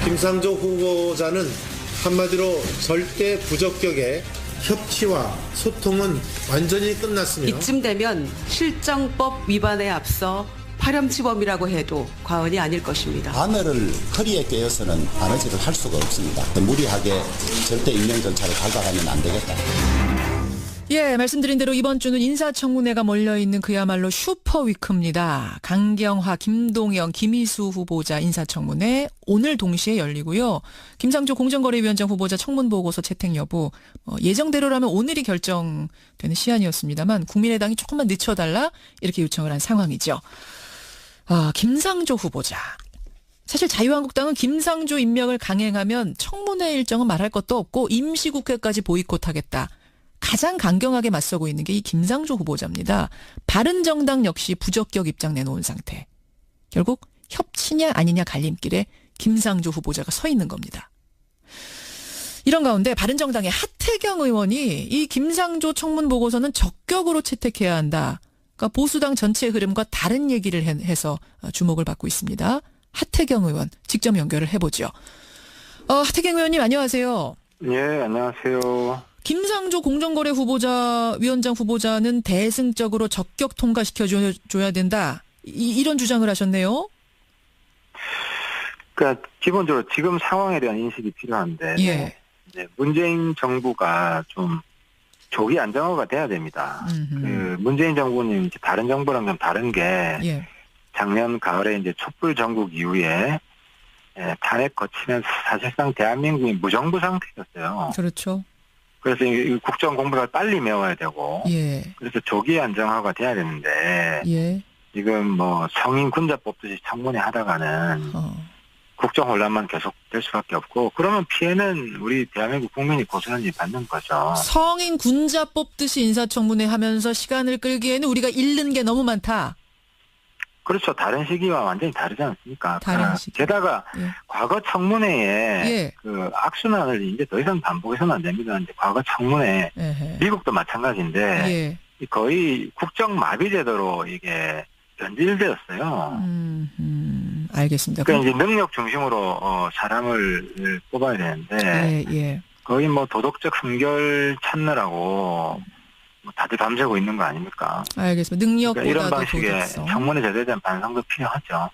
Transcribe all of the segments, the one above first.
김상조 후보자는 한마디로 절대 부적격의 협치와 소통은 완전히 끝났으며 이쯤 되면 실정법 위반에 앞서 파렴치범이라고 해도 과언이 아닐 것입니다. 바늘을 허리에 꿰어서는 바느질을 할 수가 없습니다. 무리하게 절대 임명 절차를 밟아가면 안 되겠다. 예, 말씀드린 대로 이번 주는 인사청문회가 몰려있는 그야말로 슈퍼위크입니다. 강경화, 김동연, 김희수 후보자 인사청문회 오늘 동시에 열리고요. 김상조 공정거래위원장 후보자 청문보고서 채택 여부 예정대로라면 오늘이 결정되는 시한이었습니다만 국민의당이 조금만 늦춰달라 이렇게 요청을 한 상황이죠. 김상조 후보자. 사실 자유한국당은 김상조 임명을 강행하면 청문회 일정은 말할 것도 없고 임시국회까지 보이콧하겠다. 가장 강경하게 맞서고 있는 게 이 김상조 후보자입니다. 바른정당 역시 부적격 입장 내놓은 상태. 결국 협치냐 아니냐 갈림길에 김상조 후보자가 서 있는 겁니다. 이런 가운데 바른정당의 하태경 의원이 이 김상조 청문 보고서는 적격으로 채택해야 한다. 그러니까 보수당 전체 흐름과 다른 얘기를 해서 주목을 받고 있습니다. 하태경 의원 직접 연결을 해보죠. 하태경 의원님 안녕하세요. 예, 안녕하세요. 김상조 공정거래 위원장 후보자는 대승적으로 적격 통과시켜줘야 된다. 이런 주장을 하셨네요. 그러니까 기본적으로 지금 상황에 대한 인식이 필요한데 예. 이제 문재인 정부가 좀 조기 안정화가 돼야 됩니다. 그 문재인 정부는 이제 다른 정부랑 좀 다른 게 예. 작년 가을에 이제 촛불 전국 이후에 탄핵 거치면서 사실상 대한민국이 무정부 상태였어요. 그렇죠. 그래서 이 국정 공백을 빨리 메워야 되고, 예. 그래서 조기 안정화가 돼야 되는데, 예. 지금 뭐 성인 군자 뽑듯이 청문회 하다가는 국정 혼란만 계속될 수밖에 없고, 그러면 피해는 우리 대한민국 국민이 고스란히 받는 거죠. 성인 군자 뽑듯이 인사청문회 하면서 시간을 끌기에는 우리가 잃는 게 너무 많다. 그렇죠. 다른 시기와 완전히 다르지 않습니까? 다른 시기. 게다가 예. 과거 청문회에 예. 그 악순환을 이제 더 이상 반복해서는 안 됩니다. 이제 과거 청문회 에헤. 미국도 마찬가지인데 예. 거의 국정 마비 제도로 이게 변질되었어요. 알겠습니다. 그러니까 이제 능력 중심으로 사람을 뽑아야 되는데 예. 거의 뭐 도덕적 순결 찾느라고 다들 밤새고 있는 거 아닙니까? 알겠습니다. 능력보다도 그러니까 이런 방식의 도덕성. 청문회 제도에 대한 반성도 필요하죠.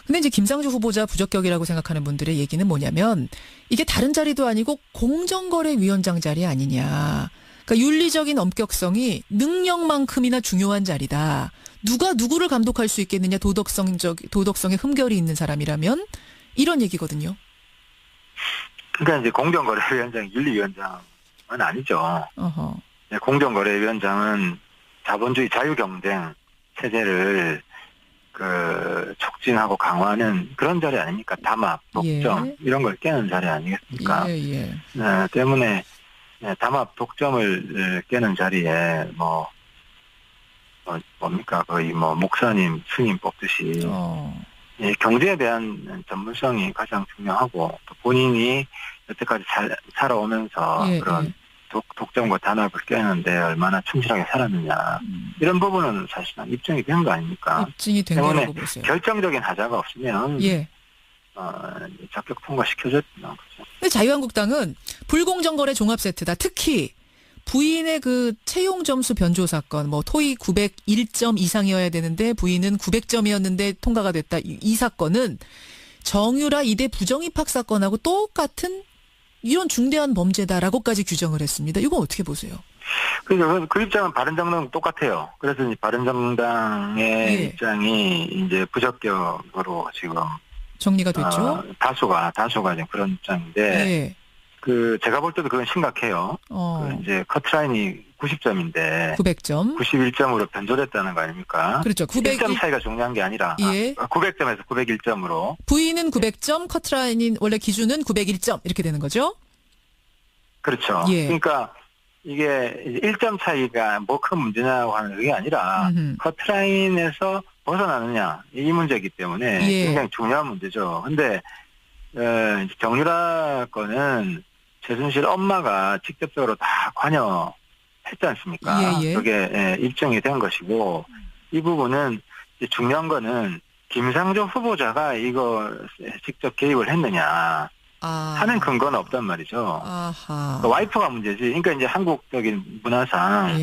근데 이제 김상조 후보자 부적격이라고 생각하는 분들의 얘기는 뭐냐면 이게 다른 자리도 아니고 공정거래위원장 자리 아니냐. 그러니까 윤리적인 엄격성이 능력만큼이나 중요한 자리다. 누가 누구를 감독할 수 있겠느냐. 도덕성에 흠결이 있는 사람이라면 이런 얘기거든요. 그러니까 이제 공정거래위원장, 윤리위원장은 아니죠. 어허. 공정거래위원장은 자본주의 자유경쟁 체제를 촉진하고 강화하는 그런 자리 아닙니까? 담합, 독점 예. 이런 걸 깨는 자리 아니겠습니까? 예. 때문에 담합, 독점을 깨는 자리에 뭡니까? 거의 목사님, 스님 뽑듯이 경제에 대한 전문성이 가장 중요하고 또 본인이 여태까지 살아오면서 그런 독점과 단합을 깨는데 얼마나 충실하게 살았느냐. 이런 부분은 사실상 입증이 된 거 아닙니까? 입증이 된 거라고 보세요. 결정적인 하자가 없으면 적격 통과시켜줬던 거죠. 근데 자유한국당은 불공정거래 종합세트다. 특히 부인의 그 채용 점수 변조 사건, 토익 901점 이상이어야 되는데 부인은 900점이었는데 통과가 됐다. 이 사건은 정유라 이대 부정입학 사건하고 똑같은 이런 중대한 범죄다라고까지 규정을 했습니다. 이거 어떻게 보세요? 그 입장은 바른정당은 똑같아요. 그래서 이제 바른정당의 입장이 이제 부적격으로 지금 정리가 됐죠. 다수가 지금 그런 입장인데, 제가 볼 때도 그건 심각해요. 이제 커트라인이 90점인데 900점, 91점으로 변조됐다는 거 아닙니까? 그렇죠. 1점 차이가 중요한 게 아니라 900점에서 901점으로. 부인은 900점, 커트라인인 원래 기준은 901점 이렇게 되는 거죠? 그렇죠. 그러니까 이게 1점 차이가 큰 문제냐고 하는 게 아니라 커트라인에서 벗어나느냐 이 문제이기 때문에 굉장히 중요한 문제죠. 근데 정유라 건은 최순실 엄마가 직접적으로 다 관여했지 않습니까? 그게 입증이 된 것이고 이 부분은 중요한 거는 김상조 후보자가 이거 직접 개입을 했느냐 하는 근거는 없단 말이죠. 아하. 와이프가 문제지. 그러니까 이제 한국적인 문화상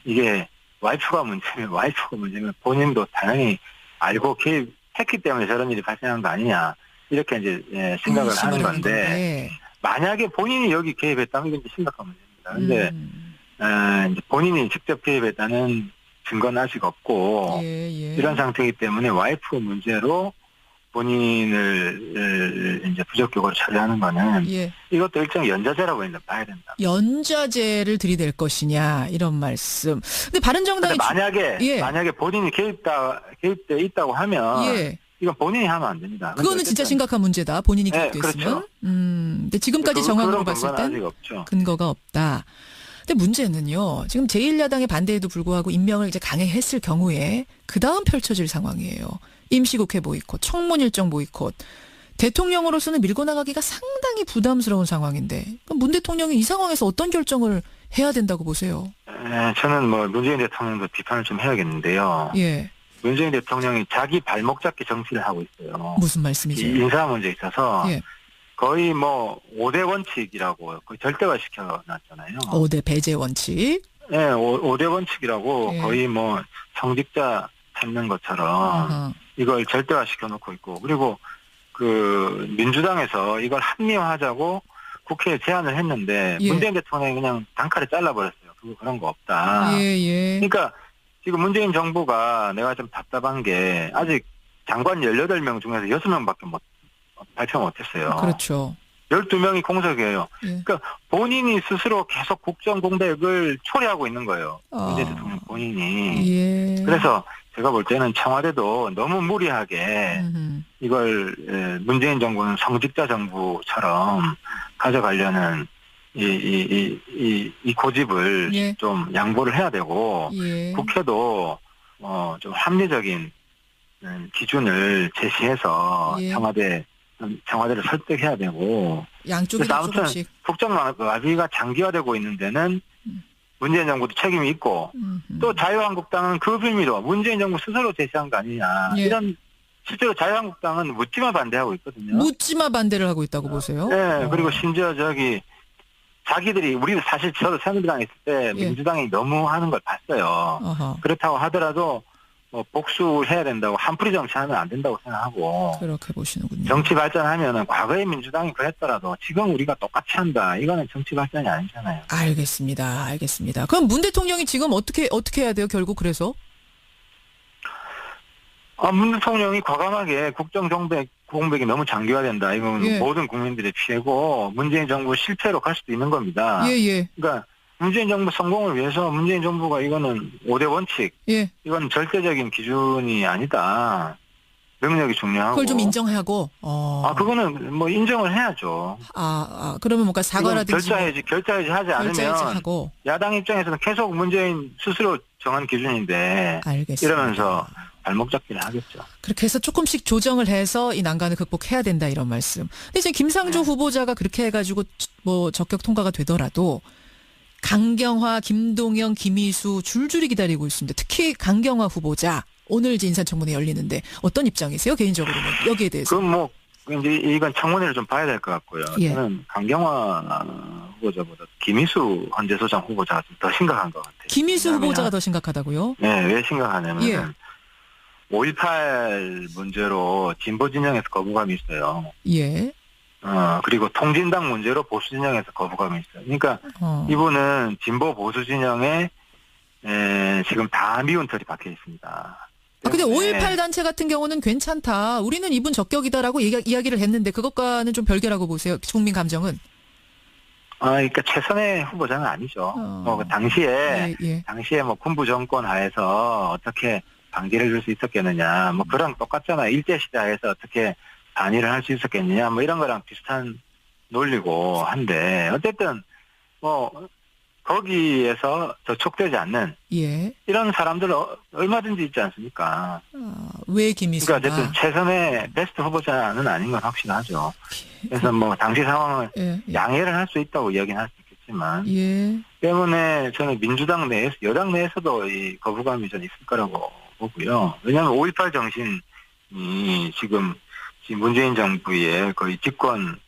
이게 와이프가 문제면 본인도 당연히 알고 개입했기 때문에 저런 일이 발생한 거 아니냐 이렇게 이제 생각을 하는 건데 만약에 본인이 여기 개입했다면 이건 이제 심각한 문제입니다. 근데 이제 본인이 직접 개입했다는 증거는 아직 없고 이런 상태이기 때문에 와이프 문제로 본인을 이제 부적격으로 처리하는 거는 이것도 일종의 연좌제라고 봐야 된다. 연좌제를 들이댈 것이냐 이런 말씀. 근데 바른정당이 만약에 본인이 개입돼 있다고 하면 이건 본인이 하면 안 됩니다. 그거는 진짜 심각한 문제다. 본인이 개입됐으면. 그렇죠. 근데 지금까지 정황으로 봤을 땐 근거가 없다. 근데 문제는요. 지금 제1야당의 반대에도 불구하고 임명을 이제 강행했을 경우에 그 다음 펼쳐질 상황이에요. 임시국회 보이콧, 청문 일정 보이콧. 대통령으로서는 밀고 나가기가 상당히 부담스러운 상황인데 그럼 문 대통령이 이 상황에서 어떤 결정을 해야 된다고 보세요? 저는 문재인 대통령도 비판을 좀 해야겠는데요. 문재인 대통령이 자기 발목 잡기 정치를 하고 있어요. 무슨 말씀이세요? 인사 문제에 있어서 거의 5대 원칙이라고 거의 절대화 시켜놨잖아요. 5대 배제 원칙? 네, 5대 원칙이라고 거의 성직자 찾는 것처럼 이걸 절대화 시켜놓고 있고 그리고 그 민주당에서 이걸 합리화하자고 국회에 제안을 했는데 문재인 대통령이 그냥 단칼에 잘라버렸어요. 그런 거 없다. 그러니까 지금 문재인 정부가 내가 좀 답답한 게 아직 장관 18명 중에서 6명밖에 발표 못했어요. 그렇죠. 12명이 공석이에요. 그러니까 본인이 스스로 계속 국정 공백을 초래하고 있는 거예요. 문재인 대통령 본인이. 그래서 제가 볼 때는 청와대도 너무 무리하게 이걸 문재인 정부는 성직자 정부처럼 가져가려는 이 고집을 좀 양보를 해야 되고 국회도 좀 합리적인 기준을 제시해서 청와대를 설득해야 되고 양쪽이 아무튼 국정 마비가 장기화되고 있는 데는 문재인 정부도 책임이 있고 또 자유한국당은 그 빌미로 문재인 정부 스스로 제시한 거 아니냐 이런 실제로 자유한국당은 묻지마 반대하고 있거든요. 묻지마 반대를 하고 있다고 보세요? 네. 그리고 심지어 자기들이 우리도 사실 저도 새누리당에 있을 때 민주당이 너무 하는 걸 봤어요. 그렇다고 하더라도 복수를 해야 된다고 한풀이 정치하면 안 된다고 생각하고 그렇게 보시는군요. 정치 발전하면은 과거에 민주당이 그랬더라도 지금 우리가 똑같이 한다. 이거는 정치 발전이 아니잖아요. 알겠습니다. 그럼 문 대통령이 지금 어떻게 해야 돼요? 결국 그래서? 문 대통령이 과감하게 국정 공백이 너무 장기화된다. 이건 모든 국민들의 피해고 문재인 정부 실패로 갈 수도 있는 겁니다. 그러니까 문재인 정부 성공을 위해서 문재인 정부가 이거는 5대 원칙, 이건 절대적인 기준이 아니다. 능력이 중요하고. 그걸 좀 인정하고. 그거는 인정을 해야죠. 그러면 뭔가 사과라든지. 결자해지 하지 않으면 야당 입장에서는 계속 문재인 스스로 정한 기준인데. 알겠습니다. 이러면서 발목 잡기를 하겠죠. 그렇게 해서 조금씩 조정을 해서 이 난관을 극복해야 된다 이런 말씀. 근데 지금 김상조 후보자가 그렇게 해가지고 적격 통과가 되더라도 강경화, 김동연, 김희수 줄줄이 기다리고 있습니다. 특히 강경화 후보자 오늘 이제 인사청문회 열리는데 어떤 입장이세요? 개인적으로는 여기에 대해서. 그럼 이제 이건 청문회를 좀 봐야 될 것 같고요. 저는 강경화 후보자보다 김희수 헌재소장 후보자가 좀 더 심각한 것 같아요. 김희수 후보자가 더 심각하다고요? 네, 왜 심각하냐면 5.18 문제로 진보 진영에서 거부감이 있어요. 그리고 통진당 문제로 보수 진영에서 거부감이 있어요. 그러니까 이분은 진보 보수 진영에 지금 다 미운 털이 박혀 있습니다. 근데 5.18 단체 같은 경우는 괜찮다. 우리는 이분 적격이다라고 이야기를 했는데 그것과는 좀 별개라고 보세요. 국민 감정은. 그러니까 최선의 후보자는 아니죠. 당시에 군부 정권 하에서 어떻게 방지를 줄 수 있었겠느냐. 그랑 똑같잖아요. 일제시대에서 어떻게 단일을 할 수 있었겠느냐. 이런 거랑 비슷한 논리고 한데 어쨌든 거기에서 저촉되지 않는 이런 사람들 얼마든지 있지 않습니까? 왜 김희수가? 그러니까 어쨌든 최선의 베스트 후보자는 아닌 건 확실하죠. 그래서 당시 상황을 양해를 할 수 있다고 이야기는 할 수 있겠지만 때문에 저는 민주당 내에서 여당 내에서도 이 거부감이 좀 있을 거라고 보고요. 왜냐하면 5.18 정신이 지금 문재인 정부의 거의 집권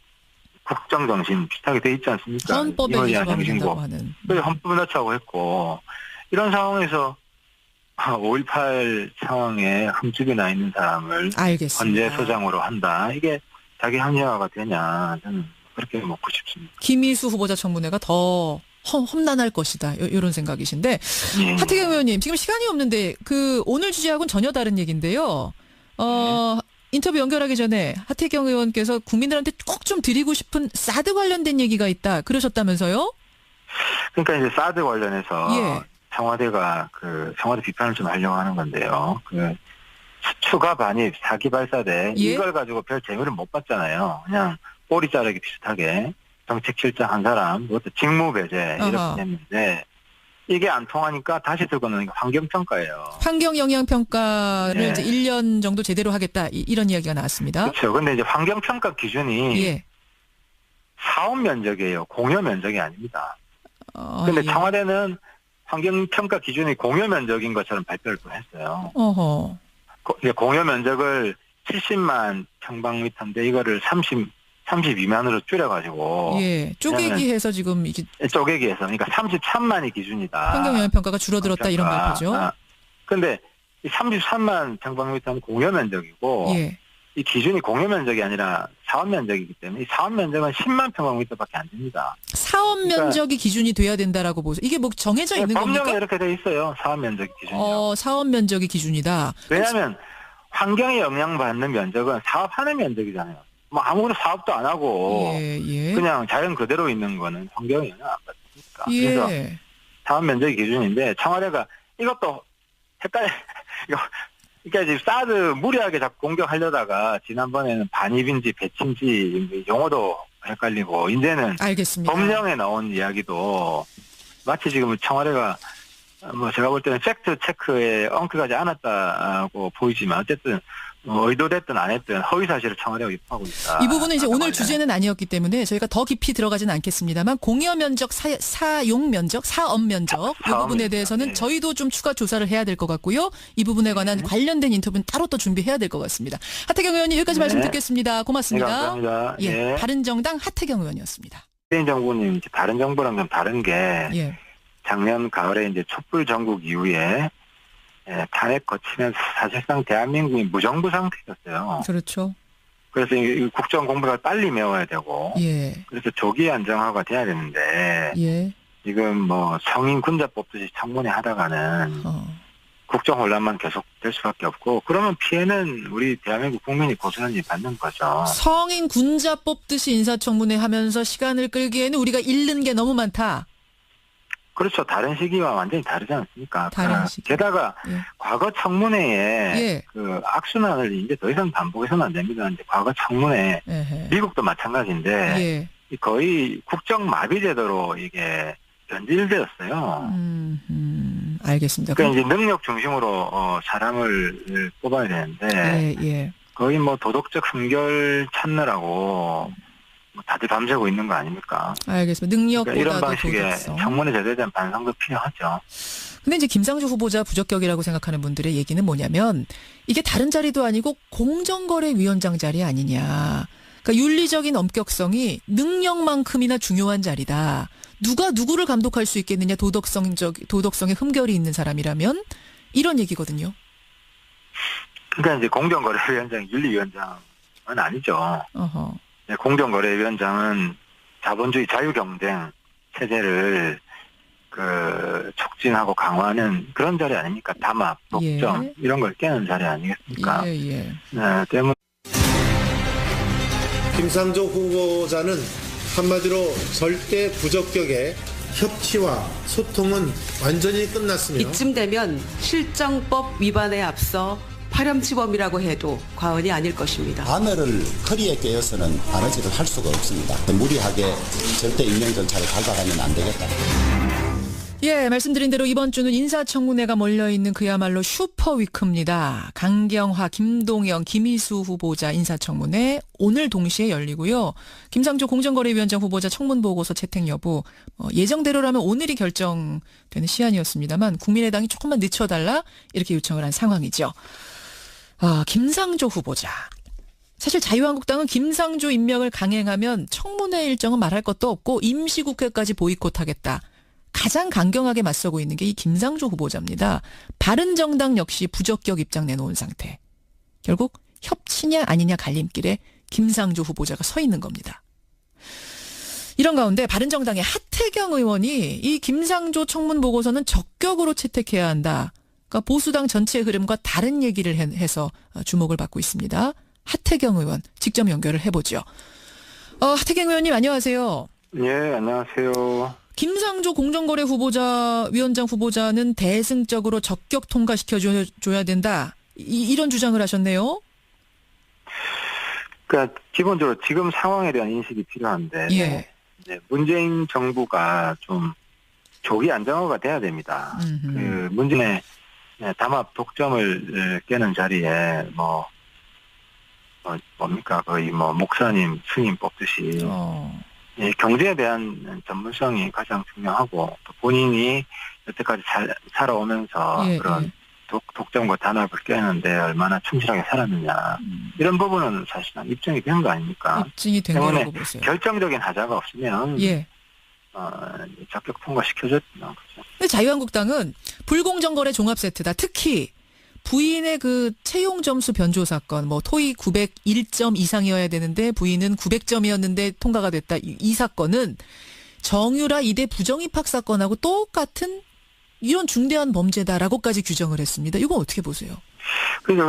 국정정신 비슷하게 돼 있지 않습니까? 헌법에 위반된다고 하는. 헌법에 넣자고 했고 이런 상황에서 5.18 상황에 흠집이 나 있는 사람을 알겠습니다. 헌재 소장으로 한다. 이게 자기 합리화가 되냐. 저는 그렇게 묻고 싶습니다. 김희수 후보자 청문회가 더 험난할 것이다. 이런 생각이신데 하태경 의원님 지금 시간이 없는데 오늘 주제하고는 전혀 다른 얘기인데요. 인터뷰 연결하기 전에 하태경 의원께서 국민들한테 꼭 좀 드리고 싶은 사드 관련된 얘기가 있다. 그러셨다면서요? 그러니까 이제 사드 관련해서 청와대가 청와대 비판을 좀 하려고 하는 건데요. 추가 반입, 사기 발사대 이걸 가지고 별 재미를 못 봤잖아요. 그냥 꼬리 자르기 비슷하게 정책실장 한 사람, 그것도 직무 배제 이렇게 했는데 이게 안 통하니까 다시 들고 나오는 게 환경평가예요. 환경영향평가를 이제 1년 정도 제대로 하겠다 이런 이야기가 나왔습니다. 그렇죠. 근데 이제 환경평가 기준이 사업 면적이에요. 공여 면적이 아닙니다. 근데 청와대는 환경평가 기준이 공여 면적인 것처럼 발표를 또 했어요. 공여 면적을 70만 평방미터인데 이거를 32만으로 줄여가지고. 쪼개기 해서 지금 이게. 쪼개기 해서. 그러니까 33만이 기준이다. 환경영향평가가 줄어들었다 이런 발표죠. 근데 이 33만 평방미터는 공여 면적이고. 이 기준이 공여 면적이 아니라 사업 면적이기 때문에 이 사업 면적은 10만 평방미터밖에 안 됩니다. 사업 면적이 기준이 돼야 된다라고 보세요. 이게 뭐 정해져 있는 겁니까? 법령에 이렇게 돼 있어요. 사업 면적 기준이요. 사업 면적이 기준이다. 왜냐하면 환경에 영향받는 면적은 사업하는 면적이잖아요. 뭐 아무런 사업도 안 하고 그냥 자연 그대로 있는 거는 환경에 영향 안 받습니까? 그래서 사업 면적이 기준인데 청와대가 이것도 헷갈려. 그러니까 지금 사드 무리하게 자꾸 공격하려다가 지난번에는 반입인지 배치인지 용어도 헷갈리고 이제는 알겠습니다. 법령에 나온 이야기도 마치 지금 청와대가 제가 볼 때는 팩트 체크에 엉켜가지 않았다고 보이지만 어쨌든 의도됐든 안 했든 허위 사실을 청와대가 유포하고 있다. 이 부분은 이제 오늘 주제는 아니었기 때문에 저희가 더 깊이 들어가지는 않겠습니다만 공여 면적, 사용 면적, 사업 면적 이 부분에 대해서는 저희도 좀 추가 조사를 해야 될 것 같고요. 이 부분에 관한 관련된 인터뷰는 따로 또 준비해야 될 것 같습니다. 하태경 의원님 여기까지 말씀 듣겠습니다. 고맙습니다. 감사합니다. 바른정당 하태경 의원이었습니다. 문재인 정부님 다른 정부랑 좀 다른 게 작년 가을에 이제 촛불 전국 이후에 탄핵 거치면서 사실상 대한민국이 무정부 상태였어요. 그렇죠. 그래서 이 국정 공부가 빨리 메워야 되고, 그래서 조기 안정화가 돼야 되는데, 지금 성인 군자 뽑듯이 청문회 하다가는 국정 혼란만 계속 될 수밖에 없고, 그러면 피해는 우리 대한민국 국민이 고스란히 받는 거죠. 성인 군자 뽑듯이 인사청문회 하면서 시간을 끌기에는 우리가 잃는 게 너무 많다. 그렇죠. 다른 시기와 완전히 다르지 않습니까? 다른 시기. 게다가 과거 청문회에 악순환을 이제 더 이상 반복해서는 안 됩니다. 이제 과거 청문회 미국도 마찬가지인데 거의 국정 마비 제도로 이게 변질되었어요. 알겠습니다. 그러니까 이제 능력 중심으로 사람을 뽑아야 되는데 거의 도덕적 흠결 찾느라고 다들 밤새고 있는 거 아닙니까? 알겠습니다. 능력보다도 이런 방식의 도덕성. 청문회 제도에 대한 반성도 필요하죠. 근데 이제 김상조 후보자 부적격이라고 생각하는 분들의 얘기는 뭐냐면 이게 다른 자리도 아니고 공정거래위원장 자리 아니냐. 그러니까 윤리적인 엄격성이 능력만큼이나 중요한 자리다. 누가 누구를 감독할 수 있겠느냐. 도덕성에 흠결이 있는 사람이라면 이런 얘기거든요. 그러니까 이제 공정거래위원장, 윤리위원장은 아니죠. 공정거래위원장은 자본주의 자유경쟁 체제를 촉진하고 강화하는 그런 자리 아닙니까? 담합, 독점 이런 걸 깨는 자리 아니겠습니까? 때문에 김상조 후보자는 한마디로 절대 부적격의 협치와 소통은 완전히 끝났으며 이쯤 되면 실정법 위반에 앞서 파렴치범이라고 해도 과언이 아닐 것입니다. 바늘을 허리에 꿰어서는 바느질을 할 수가 없습니다. 무리하게 절대 임명 절차를 밟아가면 안 되겠다. 말씀드린 대로 이번 주는 인사청문회가 몰려있는 그야말로 슈퍼위크입니다. 강경화, 김동연, 김희수 후보자 인사청문회 오늘 동시에 열리고요. 김상조 공정거래위원장 후보자 청문보고서 채택 여부 예정대로라면 오늘이 결정되는 시한이었습니다만 국민의당이 조금만 늦춰달라 이렇게 요청을 한 상황이죠. 김상조 후보자. 사실 자유한국당은 김상조 임명을 강행하면 청문회 일정은 말할 것도 없고 임시국회까지 보이콧하겠다. 가장 강경하게 맞서고 있는 게 이 김상조 후보자입니다. 바른정당 역시 부적격 입장 내놓은 상태. 결국 협치냐 아니냐 갈림길에 김상조 후보자가 서 있는 겁니다. 이런 가운데 바른정당의 하태경 의원이 이 김상조 청문 보고서는 적격으로 채택해야 한다. 그러니까 보수당 전체 흐름과 다른 얘기를 해서 주목을 받고 있습니다. 하태경 의원 직접 연결을 해보죠. 하태경 의원님 안녕하세요. 예, 안녕하세요. 김상조 공정거래 후보자 위원장 후보자는 대승적으로 적격 통과시켜줘야 된다. 이런 주장을 하셨네요. 그러니까 기본적으로 지금 상황에 대한 인식이 필요한데 예. 이제 문재인 정부가 좀 조기 안정화가 돼야 됩니다. 그 문재인의 담합 독점을 깨는 자리에 뭡니까 거의 목사님 스님 뽑듯이 예, 경제에 대한 전문성이 가장 중요하고 또 본인이 여태까지 살아오면서 그런 독점과 단합을 깨는데 얼마나 충실하게 살았느냐 이런 부분은 사실은 입증이 된 거 아닙니까? 입증이 된 거라고 보세요. 결정적인 하자가 없으면 적격 통과시켜줬죠. 근데 자유한국당은 불공정거래 종합세트다. 특히 부인의 그 채용 점수 변조 사건, 토익 901점 이상이어야 되는데 부인은 900점이었는데 통과가 됐다. 이 사건은 정유라 이대 부정입학 사건하고 똑같은 이런 중대한 범죄다라고까지 규정을 했습니다. 이거 어떻게 보세요? 그래서